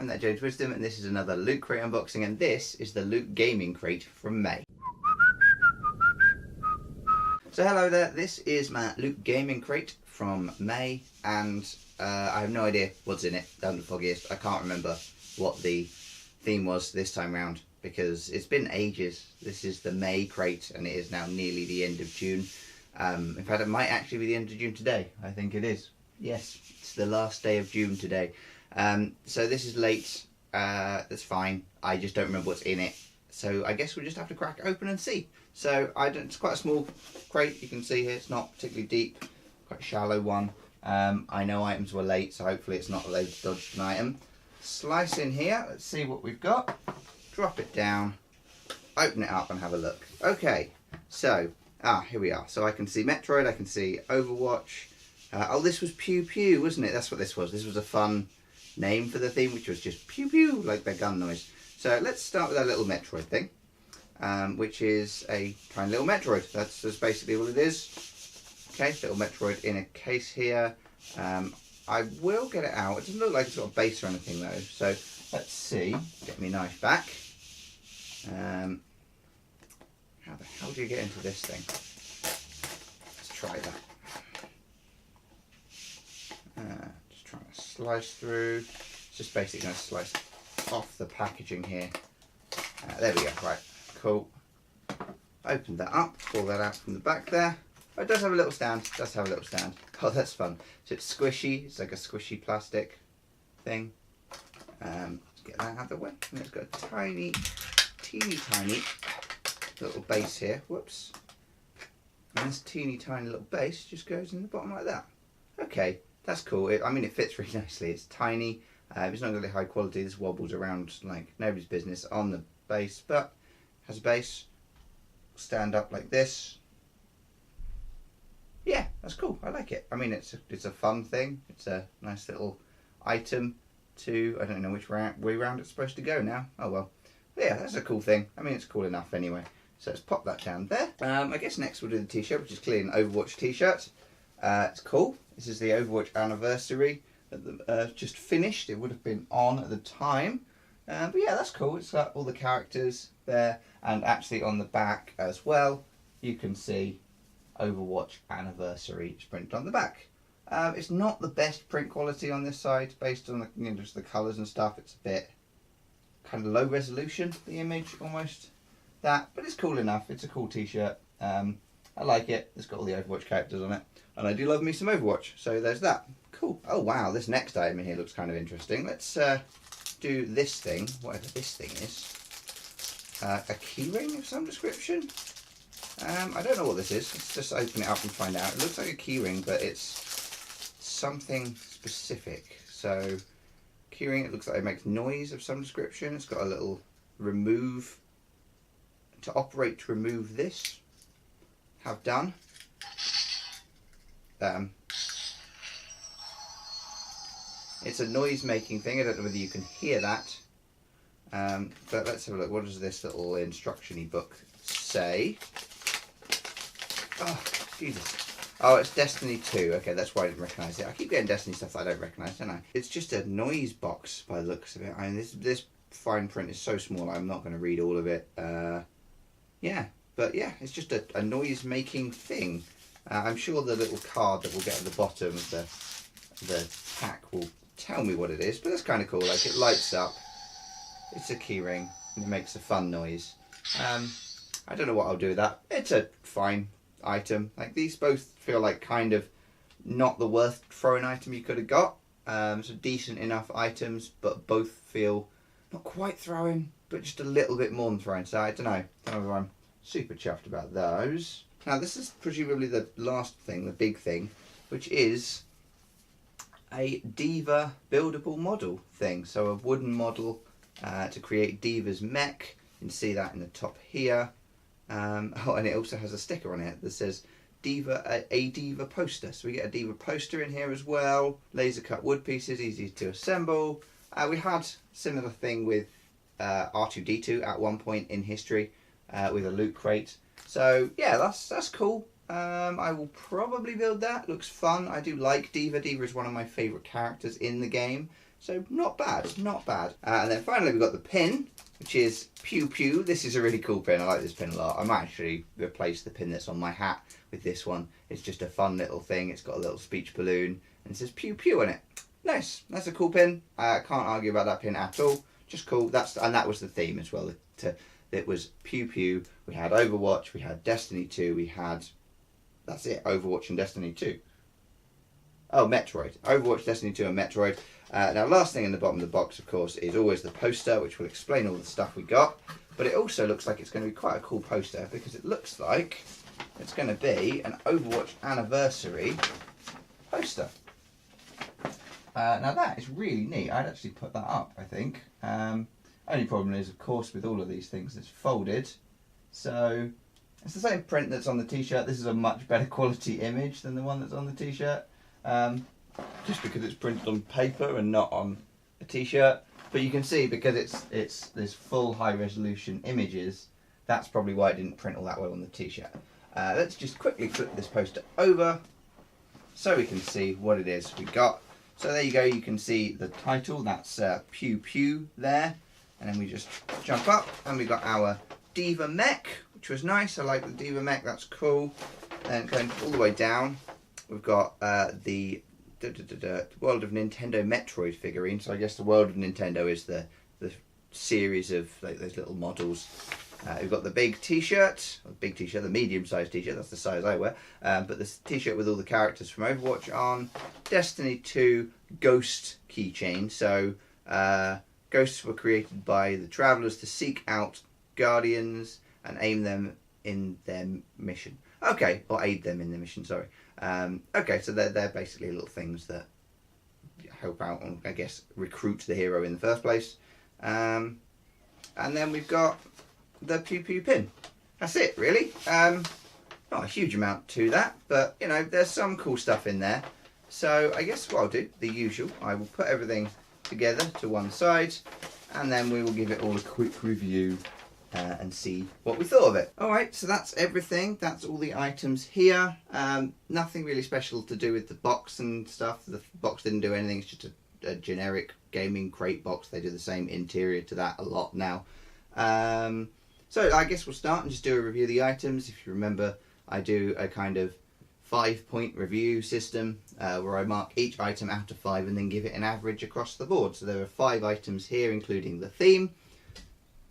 I'm that James Wisdom, and this is another Loot Crate unboxing, and this is the Loot Gaming Crate from May. So hello there, this is my Loot Gaming Crate from May, and I have no idea what's in it, down the foggiest. I can't remember what the theme was this time round, because it's been ages. This is the May crate, and it is now nearly the end of June. In fact, it might actually be the end of June today. I think it is. Yes, it's the last day of June today. So this is late. That's fine. I just don't remember what's in it. So I guess we'll just have to crack it open and see. So it's quite a small crate. You can see here it's not particularly deep. Quite a shallow one. I know items were late, so hopefully it's not a load dodged an item. Slice in here. Let's see what we've got. Drop it down. Open it up and have a look. Okay. So here we are. So I can see Metroid. I can see Overwatch. Oh, this was Pew Pew, wasn't it? That's what this was. This was a fun name for the theme, which was just Pew Pew, like their gun noise. So let's start with our little Metroid thing, which is a tiny little Metroid. That's basically what it is. Okay, little Metroid in a case here. I will get it out. It doesn't look like it's got a base or anything though. So let's see. Get my knife back. How the hell do you get into this thing? Let's try that. Just trying to slice through. It's just basically going to slice off the packaging here. There we go. Right, cool. Open that up. Pull that out from the back there. Oh, it does have a little stand. It does have a little stand. Oh, that's fun. So it's squishy. It's like a squishy plastic thing. Let's get that out of the way. And it's got a tiny, teeny tiny little base here. Whoops. And this teeny tiny little base just goes in the bottom like that. Okay. That's cool. I mean, it fits really nicely. It's tiny. It's not really high quality. This wobbles around like nobody's business on the base, but has a base. Stand up like this. Yeah, that's cool. I like it. I mean, it's a fun thing. It's a nice little item to, I don't know which way round it's supposed to go now. Oh well. But yeah, that's a cool thing. I mean, it's cool enough anyway. So let's pop that down there. I guess next we'll do the t-shirt, which is clearly an Overwatch t-shirt. It's cool. This is the Overwatch anniversary that just finished. It would have been on at the time. But yeah, that's cool. It's got all the characters there. And actually on the back as well, you can see Overwatch anniversary printed on the back. It's not the best print quality on this side based on the, just the colours and stuff. It's a bit kind of low resolution, the image almost. But it's cool enough. It's a cool t-shirt. I like it. It's got all the Overwatch characters on it. And I do love me some Overwatch, so there's that. Cool. Oh wow, this next item in here looks kind of interesting. Let's do this thing, whatever this thing is. A keyring of some description? I don't know what this is. Let's just open it up and find out. It looks like a keyring, but it's something specific. So, keyring, it looks like it makes noise of some description. It's got a little remove, to operate to remove this. Have done. It's a noise making thing. I don't know whether you can hear that, but let's have a look. What does this little instruction-y book say? Oh Jesus. Oh, it's Destiny 2. Okay, that's why I didn't recognise it. I keep getting Destiny stuff that I don't recognise, don't I? It's just a noise box by the looks of it. I mean, this fine print is so small I'm not going to read all of it. Yeah, but yeah, it's just a noise making thing. I'm sure the little card that we'll get at the bottom of the pack will tell me what it is, but that's kind of cool. Like, it lights up, it's a keyring, and it makes a fun noise. I don't know what I'll do with that. It's a fine item. Like, these both feel like kind of not the worst throwing item you could have got. So decent enough items, but both feel not quite throwing, but just a little bit more than throwing. So I don't know. I'm super chuffed about those. Now this is presumably the last thing, the big thing, which is a Diva buildable model thing. So a wooden model to create Diva's mech. You can see that in the top here. Oh, and it also has a sticker on it that says Diva, a Diva poster. So we get a Diva poster in here as well. Laser cut wood pieces, easy to assemble. We had similar thing with R2-D2 at one point in history with a loot crate. So yeah, that's cool. I will probably build that. Looks fun. I do like Diva. Diva is one of my favourite characters in the game. So not bad, not bad. And then finally we've got the pin, which is Pew Pew. This is a really cool pin. I like this pin a lot. I might actually replace the pin that's on my hat with this one. It's just a fun little thing. It's got a little speech balloon and it says Pew Pew on it. Nice. That's a cool pin. I can't argue about that pin at all. Just cool. And that was the theme as well. It was Pew Pew. We had Overwatch. We had Destiny 2. We had... That's it. Overwatch and Destiny 2. Oh, Metroid. Overwatch, Destiny 2 and Metroid. Now, last thing in the bottom of the box, of course, is always the poster, which will explain all the stuff we got. But it also looks like it's going to be quite a cool poster, because it looks like it's going to be an Overwatch anniversary poster. Now, that is really neat. I'd actually put that up, I think. Only problem is, of course, with all of these things, it's folded. So, it's the same print that's on the t-shirt. This is a much better quality image than the one that's on the t-shirt. Just because it's printed on paper and not on a t-shirt. But you can see, because there's full high resolution images, that's probably why it didn't print all that well on the t-shirt. Let's just quickly flip this poster over so we can see what it is we got. So there you go, you can see the title, that's Pew Pew there. And then we just jump up and we got our Diva mech, which was nice. I like the Diva mech, that's cool. And going all the way down, we've got the World of Nintendo Metroid figurine. So I guess the World of Nintendo is the series of like those little models. We've got the big t-shirt, the medium-sized t-shirt, that's the size I wear. But the t-shirt with all the characters from Overwatch on. Destiny 2 Ghost keychain. So ghosts were created by the Travelers to seek out Guardians and aim them in their mission. Okay, or aid them in their mission, sorry. Okay, so they're basically little things that help out and, I guess, recruit the hero in the first place. And then we've got the Pew Pew pin. That's it, really. Not a huge amount to that, but, you know, there's some cool stuff in there. So I guess what I'll do, the usual, I will put everything together to one side, and then we will give it all a quick review and see what we thought of it. Alright, so that's everything. That's all the items here. Nothing really special to do with the box and stuff. The box didn't do anything. It's just a generic gaming crate box. They do the same interior to that a lot now. So I guess we'll start and just do a review of the items. If you remember, I do a kind of 5-point review system where I mark each item out of 5 and then give it an average across the board. So there are 5 items here, including the theme.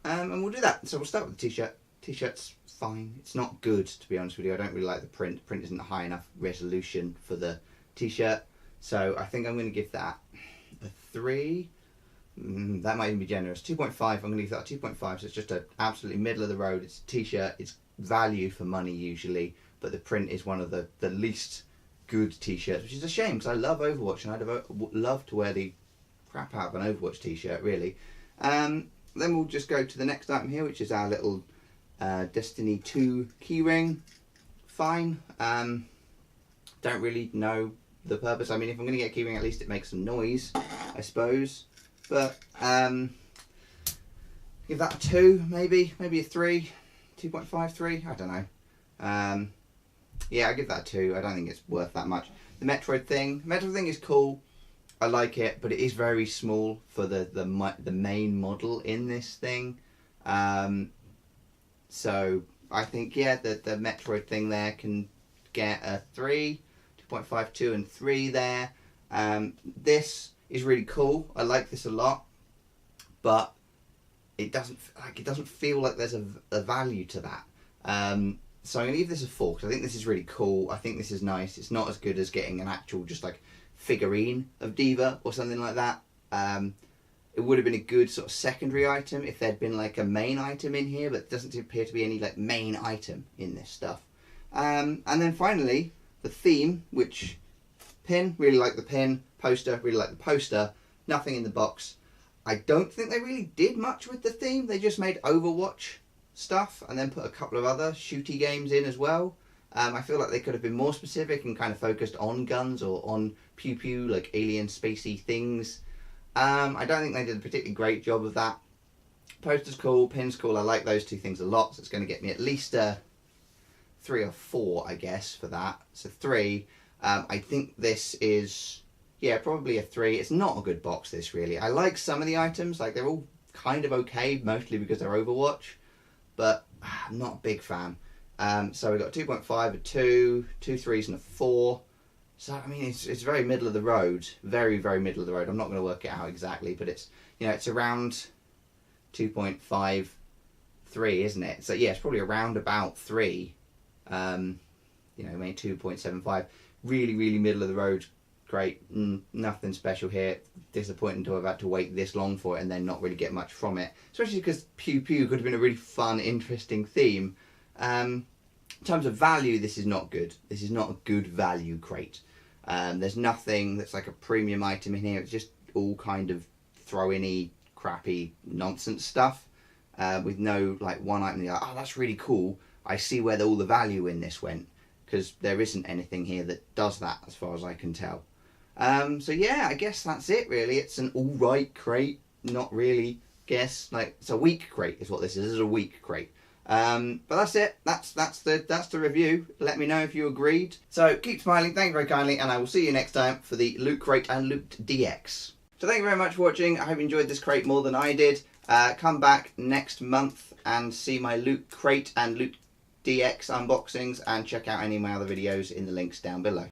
And we'll do that. So we'll start with the t-shirt. T-shirt's fine. It's not good, to be honest with you. I don't really like the print. The print isn't a high enough resolution for the t-shirt. So I think I'm going to give that a 3. That might even be generous. 2.5. I'm going to give that a 2.5. So it's just an absolutely middle of the road. It's a t-shirt. It's value for money usually. But the print is one of the least good t-shirts, which is a shame because I love Overwatch and I'd love to wear the crap out of an Overwatch t-shirt, really. Then we'll just go to the next item here, which is our little Destiny 2 keyring. Fine. Don't really know the purpose. I mean, if I'm going to get a keyring, at least it makes some noise, I suppose. But give that a 2, maybe a 3, 2.5, 3. I don't know. Yeah, I give that a 2. I don't think it's worth that much. The Metroid thing is cool. I like it, but it is very small for the main model in this thing. So I think, yeah, the Metroid thing there can get a 3, 2.5, 2 and 3 there. This is really cool. I like this a lot, but it doesn't feel like there's a value to that. So I'm going to give this a 4 because I think this is really cool. I think this is nice. It's not as good as getting an actual just like figurine of Diva or something like that. It would have been a good sort of secondary item if there'd been like a main item in here, but it doesn't appear to be any like main item in this stuff. And then finally, the theme, which pin, really like the pin, poster, really like the poster, nothing in the box. I don't think they really did much with the theme. They just made Overwatch stuff and then put a couple of other shooty games in as well. I feel like they could have been more specific and kind of focused on guns or on pew pew, like alien spacey things. I don't think they did a particularly great job of that. Poster's cool, pin's cool. I like those two things a lot, so it's going to get me at least a 3 or 4, I guess, for that. So 3. I think this is yeah, probably a 3. It's not a good box, this, really. I like some of the items, like they're all kind of okay, mostly because they're Overwatch, but I'm not a big fan. So we've got a 2.5, a 2, 2 3s and a 4. So, I mean, it's very middle of the road. Very, very middle of the road. I'm not going to work it out exactly, but it's, you know, it's around 2.5, 3, isn't it? So, yeah, it's probably around about 3. You know, maybe 2.75. Really, really middle of the road. Great. Nothing special here. Disappointing to have had to wait this long for it and then not really get much from it. Especially because Pew Pew could have been a really fun, interesting theme. In terms of value, this is not good. This is not a good value crate. There's nothing that's like a premium item in here. It's just all kind of throw-in-y, crappy nonsense stuff with no like one item you're like, oh, that's really cool. I see where all the value in this went, because there isn't anything here that does that as far as I can tell. So yeah, I guess that's it really. It's an alright crate. Not really, guess. Like, it's a weak crate is what this is. This is a weak crate. But that's it. That's the review. Let me know if you agreed. So keep smiling, thank you very kindly, and I will see you next time for the Loot Crate and Loot DX. So thank you very much for watching. I hope you enjoyed this crate more than I did. Come back next month and see my Loot Crate and Loot DX unboxings, and check out any of my other videos in the links down below.